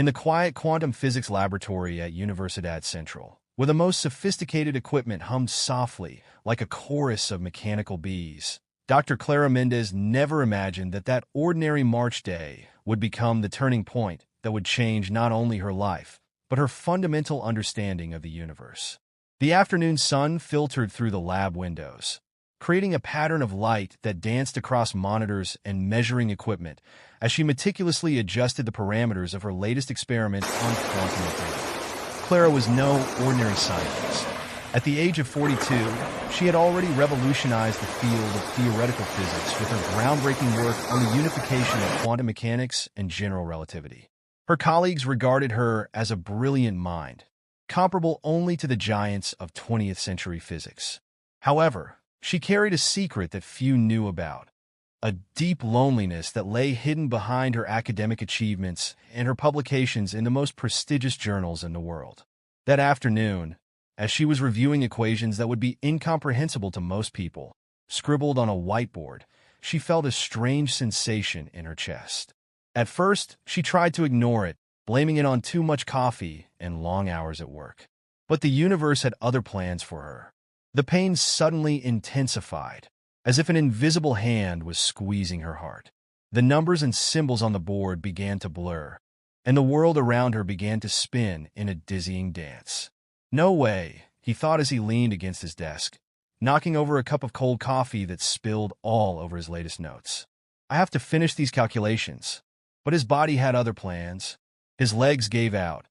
in the quiet quantum physics laboratory at Universidad Central, where the most sophisticated equipment hummed softly like a chorus of mechanical bees. Dr. Clara Mendez never imagined that that ordinary March day would become the turning point that would change not only her life, but her fundamental understanding of the universe. The afternoon sun filtered through the lab windows, creating a pattern of light that danced across monitors and measuring equipment as she meticulously adjusted the parameters of her latest experiment on quantum mechanics. Clara was no ordinary scientist. At the age of 42, she had already revolutionized the field of theoretical physics with her groundbreaking work on the unification of quantum mechanics and general relativity. Her colleagues regarded her as a brilliant mind, comparable only to the giants of 20th century physics. However, she carried a secret that few knew about, a deep loneliness that lay hidden behind her academic achievements and her publications in the most prestigious journals in the world. That afternoon, as she was reviewing equations that would be incomprehensible to most people, scribbled on a whiteboard, she felt a strange sensation in her chest. At first, she tried to ignore it, blaming it on too much coffee and long hours at work. But the universe had other plans for her. The pain suddenly intensified, as if an invisible hand was squeezing her heart. The numbers and symbols on the board began to blur, and the world around her began to spin in a dizzying dance. No way, he thought as he leaned against his desk, knocking over a cup of cold coffee that spilled all over his latest notes. I have to finish these calculations. But his body had other plans. His legs gave out,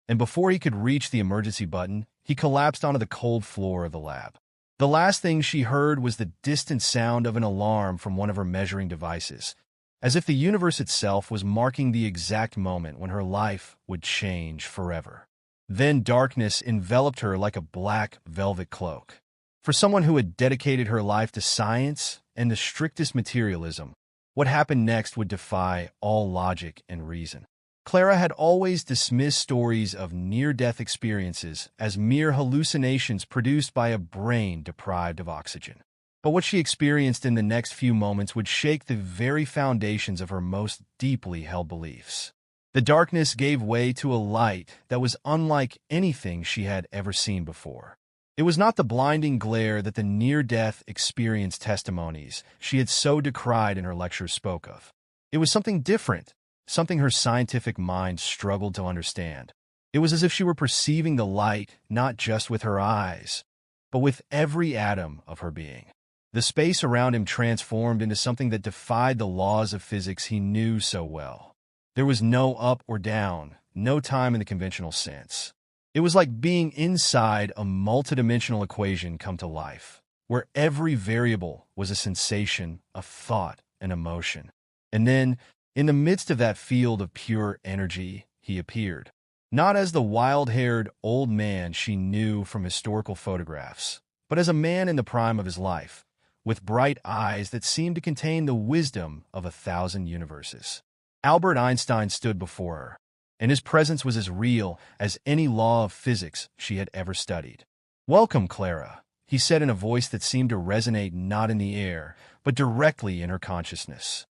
and before he could reach the emergency button, he collapsed onto the cold floor of the lab. The last thing she heard was the distant sound of an alarm from one of her measuring devices, as if the universe itself was marking the exact moment when her life would change forever. Then darkness enveloped her like a black velvet cloak. For someone who had dedicated her life to science and the strictest materialism, what happened next would defy all logic and reason. Clara had always dismissed stories of near-death experiences as mere hallucinations produced by a brain deprived of oxygen. But what she experienced in the next few moments would shake the very foundations of her most deeply held beliefs. The darkness gave way to a light that was unlike anything she had ever seen before. It was not the blinding glare that the near-death experience testimonies she had so decried in her lectures spoke of. It was something different, something her scientific mind struggled to understand. It was as if she were perceiving the light not just with her eyes, but with every atom of her being. The space around him transformed into something that defied the laws of physics he knew so well. There was no up or down, no time in the conventional sense. It was like being inside a multidimensional equation come to life, where every variable was a sensation, a thought, an emotion. And then, in the midst of that field of pure energy, he appeared. Not as the wild-haired old man she knew from historical photographs, but as a man in the prime of his life, with bright eyes that seemed to contain the wisdom of 1,000 universes. Albert Einstein stood before her, and his presence was as real as any law of physics she had ever studied. "Welcome, Clara," he said in a voice that seemed to resonate not in the air, but directly in her consciousness.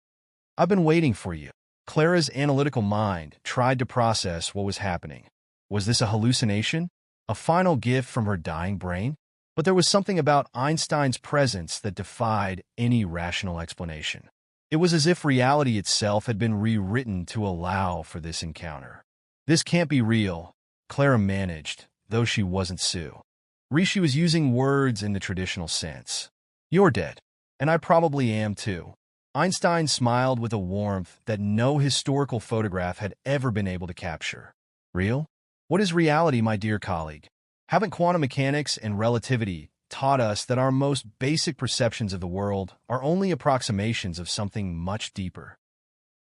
"I've been waiting for you." Clara's analytical mind tried to process what was happening. Was this a hallucination? A final gift from her dying brain? But there was something about Einstein's presence that defied any rational explanation. It was as if reality itself had been rewritten to allow for this encounter. "This can't be real," Clara managed, though she wasn't Sue. Rishi was using words in the traditional sense. "You're dead, and I probably am too." Einstein smiled with a warmth that no historical photograph had ever been able to capture. "Real? What is reality, my dear colleague? Haven't quantum mechanics and relativity taught us that our most basic perceptions of the world are only approximations of something much deeper?"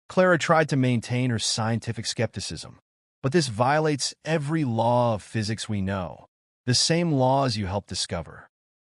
Clara tried to maintain her scientific skepticism. "But this violates every law of physics we know, the same laws you helped discover."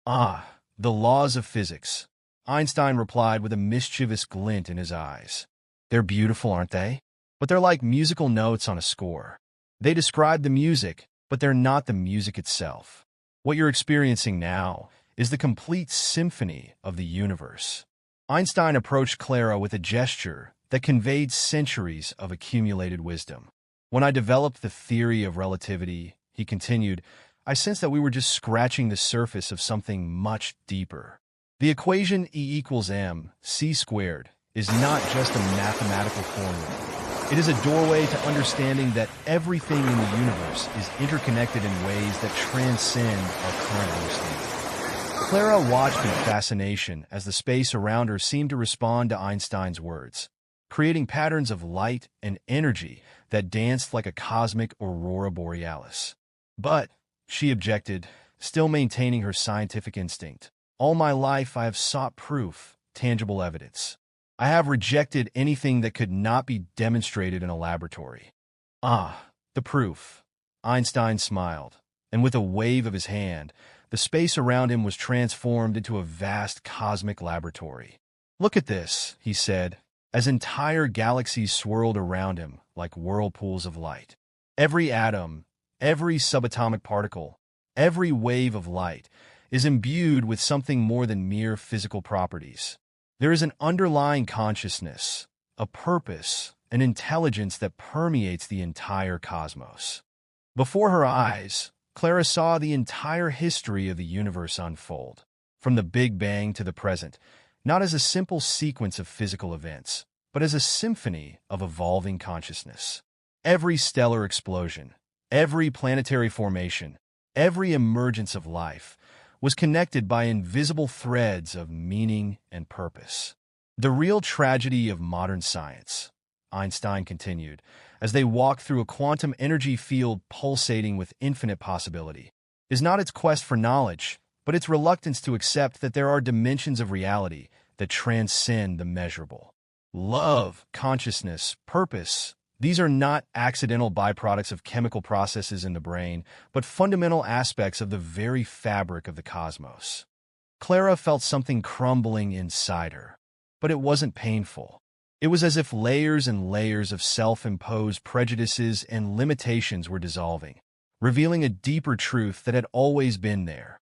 "Ah, the laws of physics," Einstein replied with a mischievous glint in his eyes. "They're beautiful, aren't they? But they're like musical notes on a score. They describe the music, but they're not the music itself. What you're experiencing now is the complete symphony of the universe." Einstein approached Clara with a gesture that conveyed centuries of accumulated wisdom. When I developed the theory of relativity, he continued, I sensed that we were just scratching the surface of something much deeper. The equation E equals mc squared is not just a mathematical formula. It is a doorway to understanding that everything in the universe is interconnected in ways that transcend our current understanding. Clara watched in fascination as the space around her seemed to respond to Einstein's words, creating patterns of light and energy that danced like a cosmic aurora borealis. But, she objected, still maintaining her scientific instinct, all my life I have sought proof, tangible evidence. I have rejected anything that could not be demonstrated in a laboratory. Ah, the proof. Einstein smiled, and with a wave of his hand, the space around him was transformed into a vast cosmic laboratory. Look at this, he said, as entire galaxies swirled around him like whirlpools of light. Every atom, every subatomic particle, every wave of light is imbued with something more than mere physical properties. There is an underlying consciousness, a purpose, an intelligence that permeates the entire cosmos. Before her eyes, Clara saw the entire history of the universe unfold, from the Big Bang to the present, not as a simple sequence of physical events, but as a symphony of evolving consciousness. Every stellar explosion, every planetary formation, every emergence of life was connected by invisible threads of meaning and purpose. The real tragedy of modern science, Einstein continued, as they walked through a quantum energy field pulsating with infinite possibility, is not its quest for knowledge, but its reluctance to accept that there are dimensions of reality that transcend the measurable. Love, consciousness, purpose, these are not accidental byproducts of chemical processes in the brain, but fundamental aspects of the very fabric of the cosmos. Clara felt something crumbling inside her, but it wasn't painful. It was as if layers and layers of self-imposed prejudices and limitations were dissolving, revealing a deeper truth that had always been there,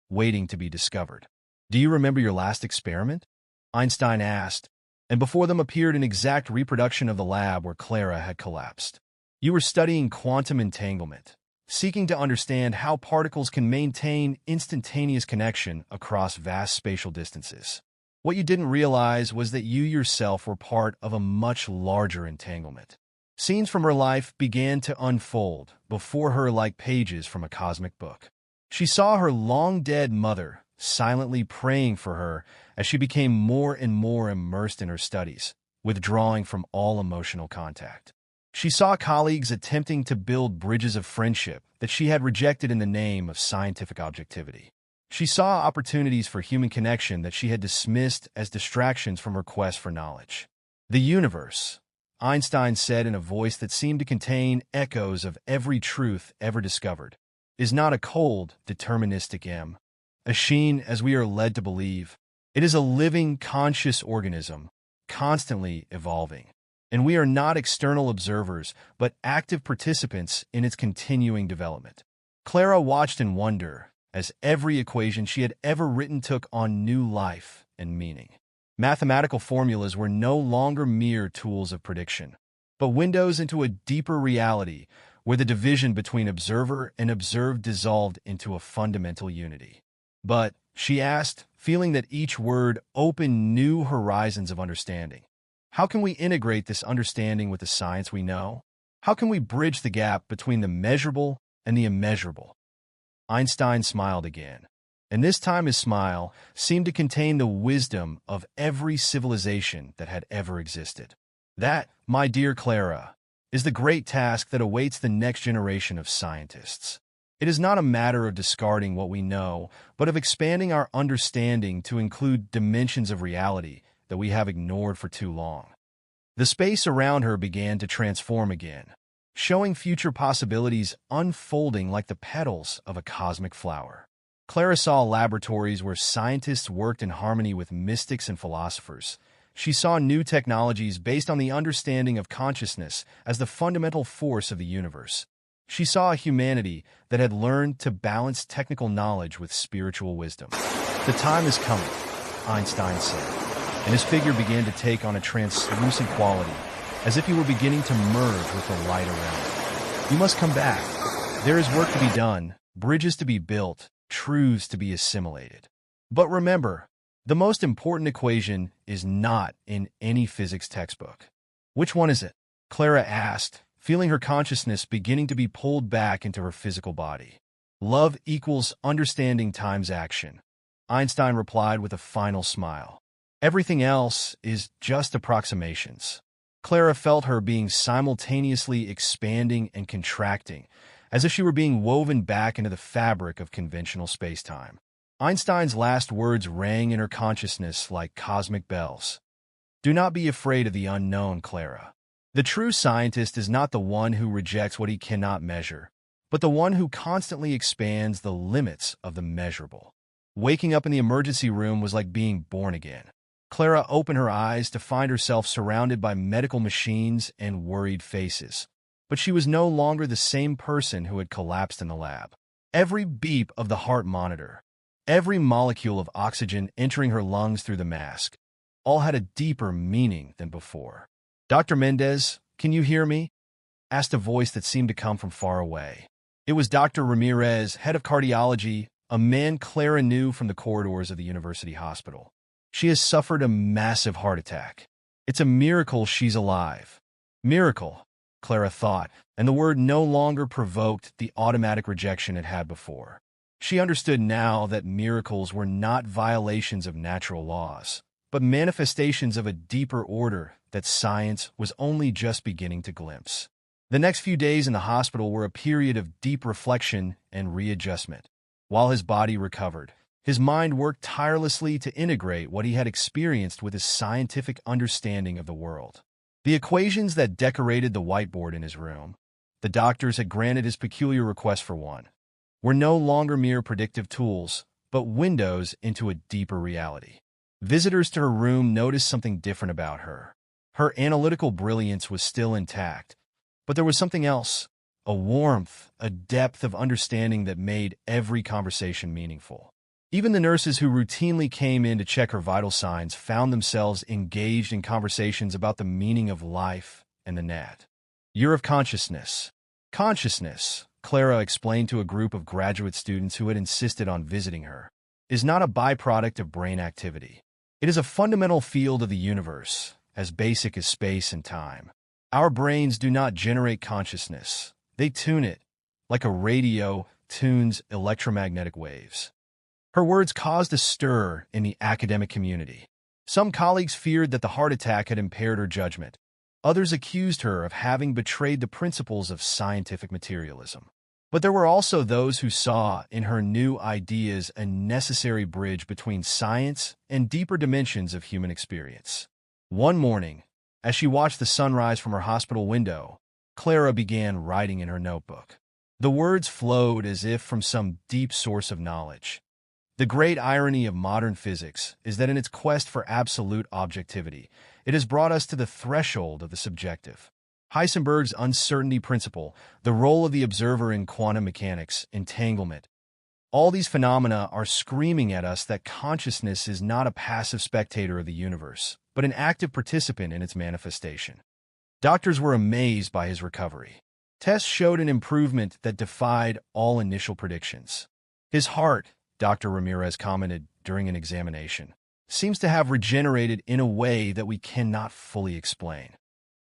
waiting to be discovered. Do you remember your last experiment? Einstein asked, and before them appeared an exact reproduction of the lab where Clara had collapsed. You were studying quantum entanglement, seeking to understand how particles can maintain instantaneous connection across vast spatial distances. What you didn't realize was that you yourself were part of a much larger entanglement. Scenes from her life began to unfold before her like pages from a cosmic book. She saw her long-dead mother silently praying for her as she became more and more immersed in her studies, withdrawing from all emotional contact. She saw colleagues attempting to build bridges of friendship that she had rejected in the name of scientific objectivity. She saw opportunities for human connection that she had dismissed as distractions from her quest for knowledge. The universe, Einstein said in a voice that seemed to contain echoes of every truth ever discovered, is not a cold, deterministic machine as we are led to believe. It is a living, conscious organism, constantly evolving. And we are not external observers, but active participants in its continuing development. Clara watched in wonder as every equation she had ever written took on new life and meaning. Mathematical formulas were no longer mere tools of prediction, but windows into a deeper reality where the division between observer and observed dissolved into a fundamental unity. But, she asked, feeling that each word opened new horizons of understanding, how can we integrate this understanding with the science we know? How can we bridge the gap between the measurable and the immeasurable? Einstein smiled again, and this time his smile seemed to contain the wisdom of every civilization that had ever existed. That, my dear Clara, is the great task that awaits the next generation of scientists. It is not a matter of discarding what we know, but of expanding our understanding to include dimensions of reality that we have ignored for too long. The space around her began to transform again, showing future possibilities unfolding like the petals of a cosmic flower. Clara saw laboratories where scientists worked in harmony with mystics and philosophers. She saw new technologies based on the understanding of consciousness as the fundamental force of the universe. She saw a humanity that had learned to balance technical knowledge with spiritual wisdom. The time is coming, Einstein said, and his figure began to take on a translucent quality, as if he were beginning to merge with the light around him. You must come back. There is work to be done, bridges to be built, truths to be assimilated. But remember, the most important equation is not in any physics textbook. Which one is it? Clara asked, feeling her consciousness beginning to be pulled back into her physical body. Love equals understanding times action. Einstein replied with a final smile. Everything else is just approximations. Clara felt her being simultaneously expanding and contracting, as if she were being woven back into the fabric of conventional spacetime. Einstein's last words rang in her consciousness like cosmic bells. Do not be afraid of the unknown, Clara. The true scientist is not the one who rejects what he cannot measure, but the one who constantly expands the limits of the measurable. Waking up in the emergency room was like being born again. Clara opened her eyes to find herself surrounded by medical machines and worried faces. But she was no longer the same person who had collapsed in the lab. Every beep of the heart monitor, every molecule of oxygen entering her lungs through the mask, all had a deeper meaning than before. Dr. Mendez, can you hear me? Asked a voice that seemed to come from far away. It was Dr. Ramirez, head of cardiology, a man Clara knew from the corridors of the university hospital. She has suffered a massive heart attack. It's a miracle she's alive. Miracle, Clara thought, and the word no longer provoked the automatic rejection it had before. She understood now that miracles were not violations of natural laws, but manifestations of a deeper order that science was only just beginning to glimpse. The next few days in the hospital were a period of deep reflection and readjustment. While his body recovered, his mind worked tirelessly to integrate what he had experienced with his scientific understanding of the world. The equations that decorated the whiteboard in his room, the doctors had granted his peculiar request for one, were no longer mere predictive tools, but windows into a deeper reality. Visitors to her room noticed something different about her. Her analytical brilliance was still intact, but there was something else, a warmth, a depth of understanding that made every conversation meaningful. Even the nurses who routinely came in to check her vital signs found themselves engaged in conversations about the meaning of life and the net. Year of consciousness. Consciousness, Clara explained to a group of graduate students who had insisted on visiting her, is not a byproduct of brain activity. It is a fundamental field of the universe, as basic as space and time. Our brains do not generate consciousness. They tune it, like a radio tunes electromagnetic waves. Her words caused a stir in the academic community. Some colleagues feared that the heart attack had impaired her judgment. Others accused her of having betrayed the principles of scientific materialism. But there were also those who saw in her new ideas a necessary bridge between science and deeper dimensions of human experience. One morning, as she watched the sunrise from her hospital window, Clara began writing in her notebook. The words flowed as if from some deep source of knowledge. The great irony of modern physics is that in its quest for absolute objectivity, it has brought us to the threshold of the subjective. Heisenberg's uncertainty principle, the role of the observer in quantum mechanics, entanglement. All these phenomena are screaming at us that consciousness is not a passive spectator of the universe, but an active participant in its manifestation. Doctors were amazed by his recovery. Tests showed an improvement that defied all initial predictions. His heart, Dr. Ramirez commented during an examination, seems to have regenerated in a way that we cannot fully explain.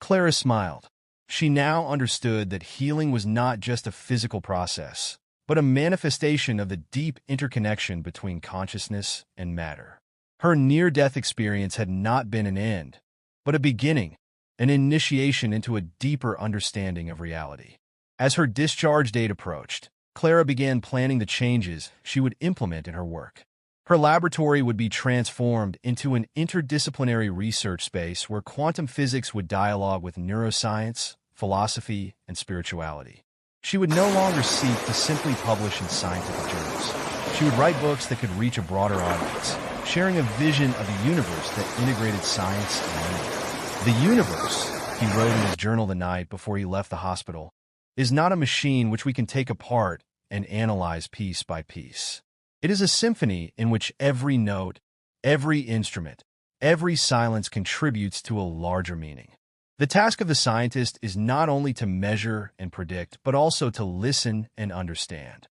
Clara smiled. She now understood that healing was not just a physical process, but a manifestation of the deep interconnection between consciousness and matter. Her near-death experience had not been an end, but a beginning, an initiation into a deeper understanding of reality. As her discharge date approached, Clara began planning the changes she would implement in her work. Her laboratory would be transformed into an interdisciplinary research space where quantum physics would dialogue with neuroscience, philosophy, and spirituality. She would no longer seek to simply publish in scientific journals. She would write books that could reach a broader audience, sharing a vision of a universe that integrated science and meaning. The universe, he wrote in his journal the night before he left the hospital, is not a machine which we can take apart and analyze piece by piece. It is a symphony in which every note, every instrument, every silence contributes to a larger meaning. The task of the scientist is not only to measure and predict, but also to listen and understand.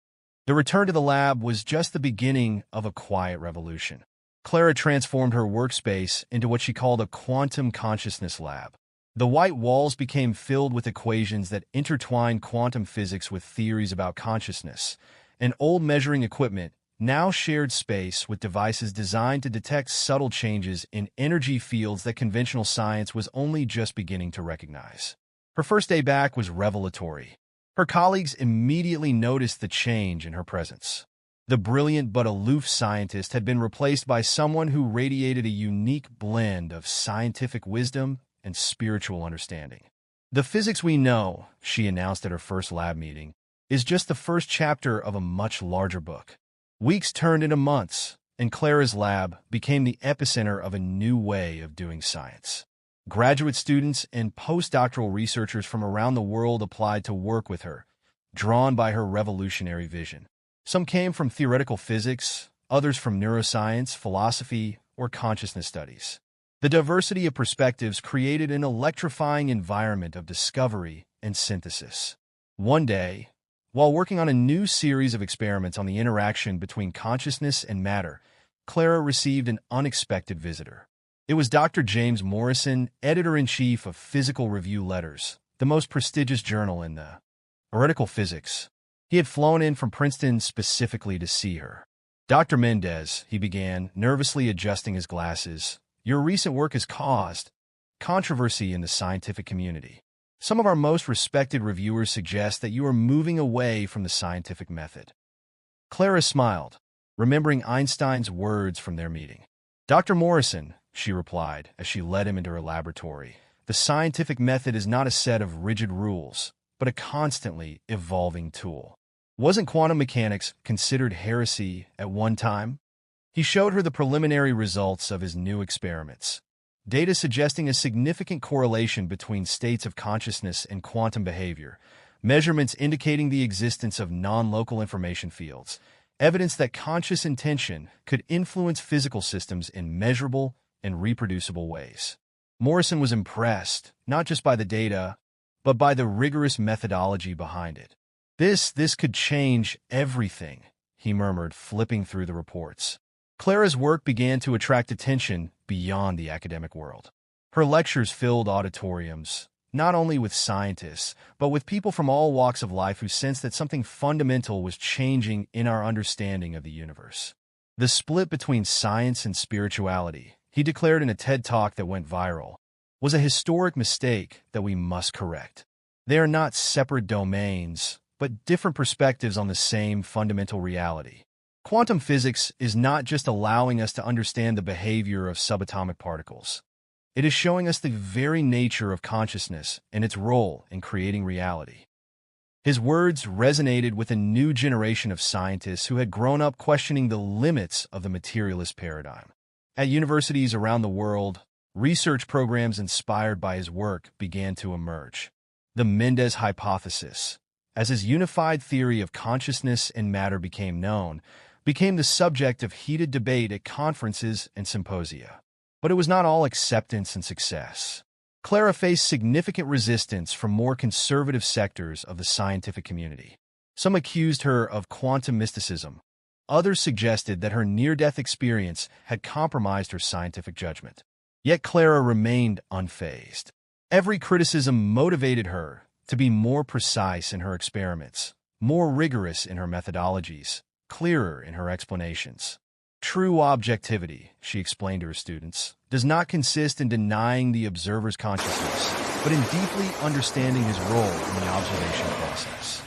The return to the lab was just the beginning of a quiet revolution. Clara transformed her workspace into what she called a quantum consciousness lab. The white walls became filled with equations that intertwined quantum physics with theories about consciousness, and old measuring equipment now shared space with devices designed to detect subtle changes in energy fields that conventional science was only just beginning to recognize. Her first day back was revelatory. Her colleagues immediately noticed the change in her presence. The brilliant but aloof scientist had been replaced by someone who radiated a unique blend of scientific wisdom and spiritual understanding. "The physics we know," she announced at her first lab meeting, "is just the first chapter of a much larger book." Weeks turned into months, and Clara's lab became the epicenter of a new way of doing science. Graduate students and postdoctoral researchers from around the world applied to work with her, drawn by her revolutionary vision. Some came from theoretical physics, others from neuroscience, philosophy, or consciousness studies. The diversity of perspectives created an electrifying environment of discovery and synthesis. One day, while working on a new series of experiments on the interaction between consciousness and matter, Clara received an unexpected visitor. It was Dr. James Morrison, editor-in-chief of Physical Review Letters, the most prestigious journal in the theoretical physics. He had flown in from Princeton specifically to see her. "Dr. Mendez," he began, nervously adjusting his glasses, "your recent work has caused controversy in the scientific community. Some of our most respected reviewers suggest that you are moving away from the scientific method." Clara smiled, remembering Einstein's words from their meeting. "Dr. Morrison," she replied as she led him into her laboratory, "the scientific method is not a set of rigid rules, but a constantly evolving tool. Wasn't quantum mechanics considered heresy at one time?" He showed her the preliminary results of his new experiments, data suggesting a significant correlation between states of consciousness and quantum behavior, measurements indicating the existence of non-local information fields, evidence that conscious intention could influence physical systems in measurable and reproducible ways. Morrison was impressed, not just by the data, but by the rigorous methodology behind it. This could change everything," he murmured, flipping through the reports. Clara's work began to attract attention beyond the academic world. Her lectures filled auditoriums, not only with scientists, but with people from all walks of life who sensed that something fundamental was changing in our understanding of the universe. "The split between science and spirituality," he declared in a TED Talk that went viral, "was a historic mistake that we must correct. They are not separate domains, but different perspectives on the same fundamental reality. Quantum physics is not just allowing us to understand the behavior of subatomic particles. It is showing us the very nature of consciousness and its role in creating reality." His words resonated with a new generation of scientists who had grown up questioning the limits of the materialist paradigm. At universities around the world, research programs inspired by his work began to emerge. The Mendez hypothesis, as his unified theory of consciousness and matter became known, became the subject of heated debate at conferences and symposia. But it was not all acceptance and success. Clara faced significant resistance from more conservative sectors of the scientific community. Some accused her of quantum mysticism. Others suggested that her near-death experience had compromised her scientific judgment. Yet Clara remained unfazed. Every criticism motivated her to be more precise in her experiments, more rigorous in her methodologies, clearer in her explanations. "True objectivity," she explained to her students, "does not consist in denying the observer's consciousness, but in deeply understanding his role in the observation process."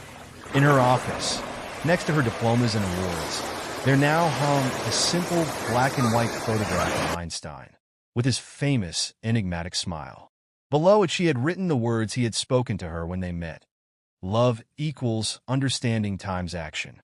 In her office, next to her diplomas and awards, there now hung a simple black-and-white photograph of Einstein, with his famous, enigmatic smile. Below it she had written the words he had spoken to her when they met: "Love equals understanding times action."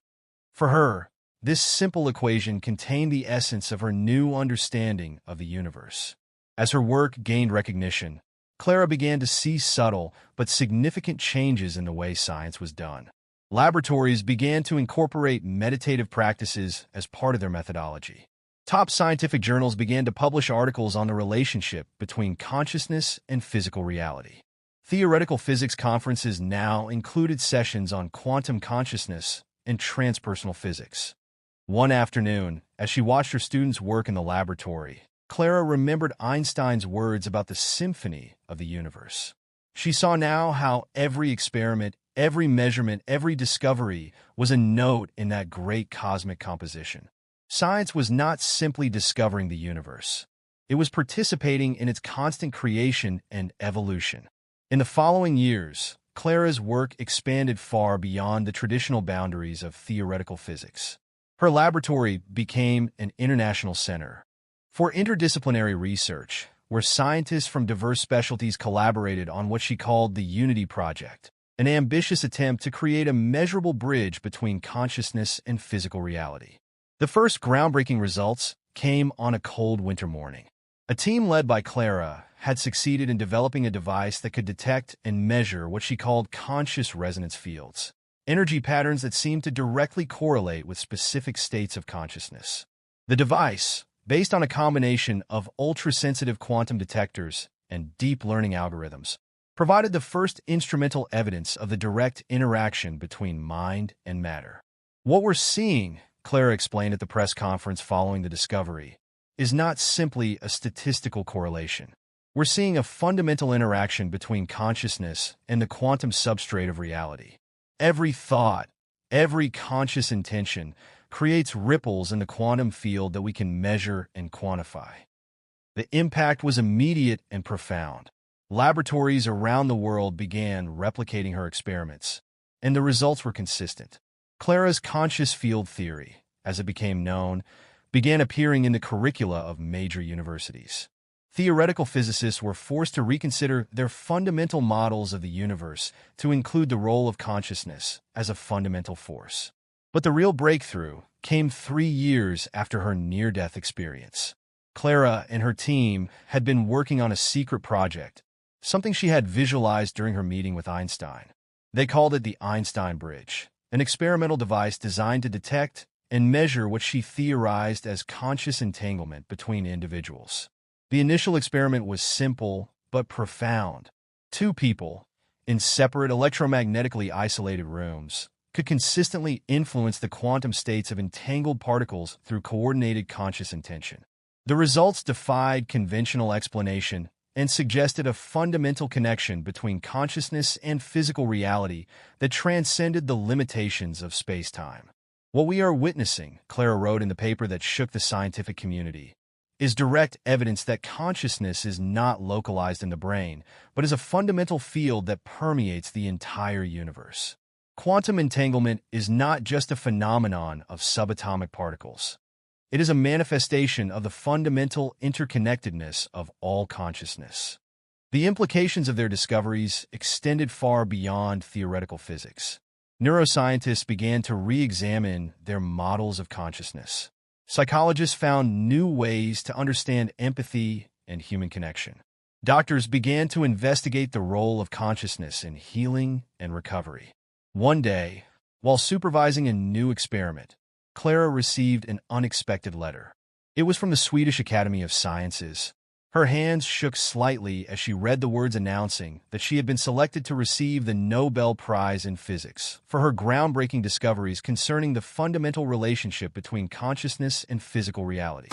For her, this simple equation contained the essence of her new understanding of the universe. As her work gained recognition, Clara began to see subtle but significant changes in the way science was done. Laboratories began to incorporate meditative practices as part of their methodology. Top scientific journals began to publish articles on the relationship between consciousness and physical reality. Theoretical physics conferences now included sessions on quantum consciousness and transpersonal physics. One afternoon, as she watched her students work in the laboratory, Clara remembered Einstein's words about the symphony of the universe. She saw now how every experiment, every measurement, every discovery was a note in that great cosmic composition. Science was not simply discovering the universe. It was participating in its constant creation and evolution. In the following years, Clara's work expanded far beyond the traditional boundaries of theoretical physics. Her laboratory became an international center for interdisciplinary research, where scientists from diverse specialties collaborated on what she called the Unity Project, an ambitious attempt to create a measurable bridge between consciousness and physical reality. The first groundbreaking results came on a cold winter morning. A team led by Clara had succeeded in developing a device that could detect and measure what she called conscious resonance fields, energy patterns that seemed to directly correlate with specific states of consciousness. The device, based on a combination of ultra-sensitive quantum detectors and deep learning algorithms, provided the first instrumental evidence of the direct interaction between mind and matter. What we're seeing, Clara explained at the press conference following the discovery, is not simply a statistical correlation. We're seeing a fundamental interaction between consciousness and the quantum substrate of reality. Every thought, every conscious intention creates ripples in the quantum field that we can measure and quantify. The impact was immediate and profound. Laboratories around the world began replicating her experiments, and the results were consistent. Clara's conscious field theory, as it became known, began appearing in the curricula of major universities. Theoretical physicists were forced to reconsider their fundamental models of the universe to include the role of consciousness as a fundamental force. But the real breakthrough came 3 years after her near-death experience. Clara and her team had been working on a secret project, something she had visualized during her meeting with Einstein. They called it the Einstein Bridge, an experimental device designed to detect and measure what she theorized as conscious entanglement between individuals. The initial experiment was simple but profound. 2 people, in separate electromagnetically isolated rooms, could consistently influence the quantum states of entangled particles through coordinated conscious intention. The results defied conventional explanation and suggested a fundamental connection between consciousness and physical reality that transcended the limitations of space-time. What we are witnessing, Clara wrote in the paper that shook the scientific community, is direct evidence that consciousness is not localized in the brain, but is a fundamental field that permeates the entire universe. Quantum entanglement is not just a phenomenon of subatomic particles. It is a manifestation of the fundamental interconnectedness of all consciousness. The implications of their discoveries extended far beyond theoretical physics. Neuroscientists began to re-examine their models of consciousness. Psychologists found new ways to understand empathy and human connection. Doctors began to investigate the role of consciousness in healing and recovery. One day, while supervising a new experiment, Clara received an unexpected letter. It was from the Swedish Academy of Sciences. Her hands shook slightly as she read the words announcing that she had been selected to receive the Nobel Prize in Physics for her groundbreaking discoveries concerning the fundamental relationship between consciousness and physical reality.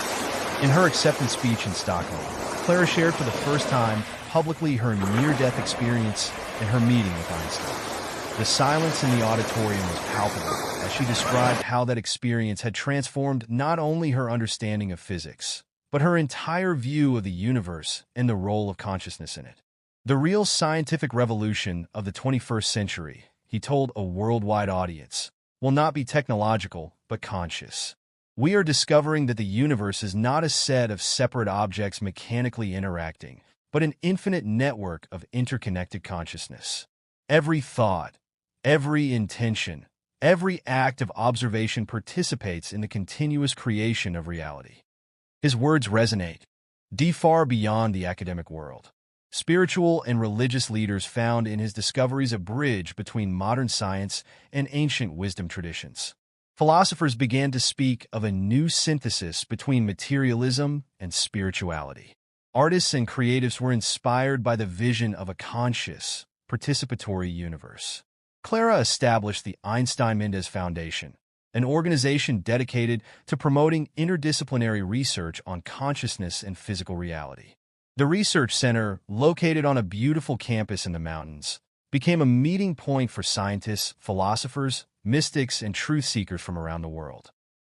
In her acceptance speech in Stockholm, Clara shared for the first time publicly her near-death experience and her meeting with Einstein. The silence in the auditorium was palpable as she described how that experience had transformed not only her understanding of physics, but her entire view of the universe and the role of consciousness in it. The real scientific revolution of the 21st century, he told a worldwide audience, will not be technological, but conscious. We are discovering that the universe is not a set of separate objects mechanically interacting, but an infinite network of interconnected consciousness. Every thought, every intention, every act of observation participates in the continuous creation of reality. His words resonate far beyond the academic world. Spiritual and religious leaders found in his discoveries a bridge between modern science and ancient wisdom traditions. philosophers began to speak of a new synthesis between materialism and spirituality. Artists and creatives were inspired by the vision of a conscious, participatory universe. Clara established the Einstein-Mendez Foundation, an organization dedicated to promoting interdisciplinary research on consciousness and physical reality. The research center, located on a beautiful campus in the mountains, became a meeting point for scientists, philosophers, mystics, and truth seekers from around the world.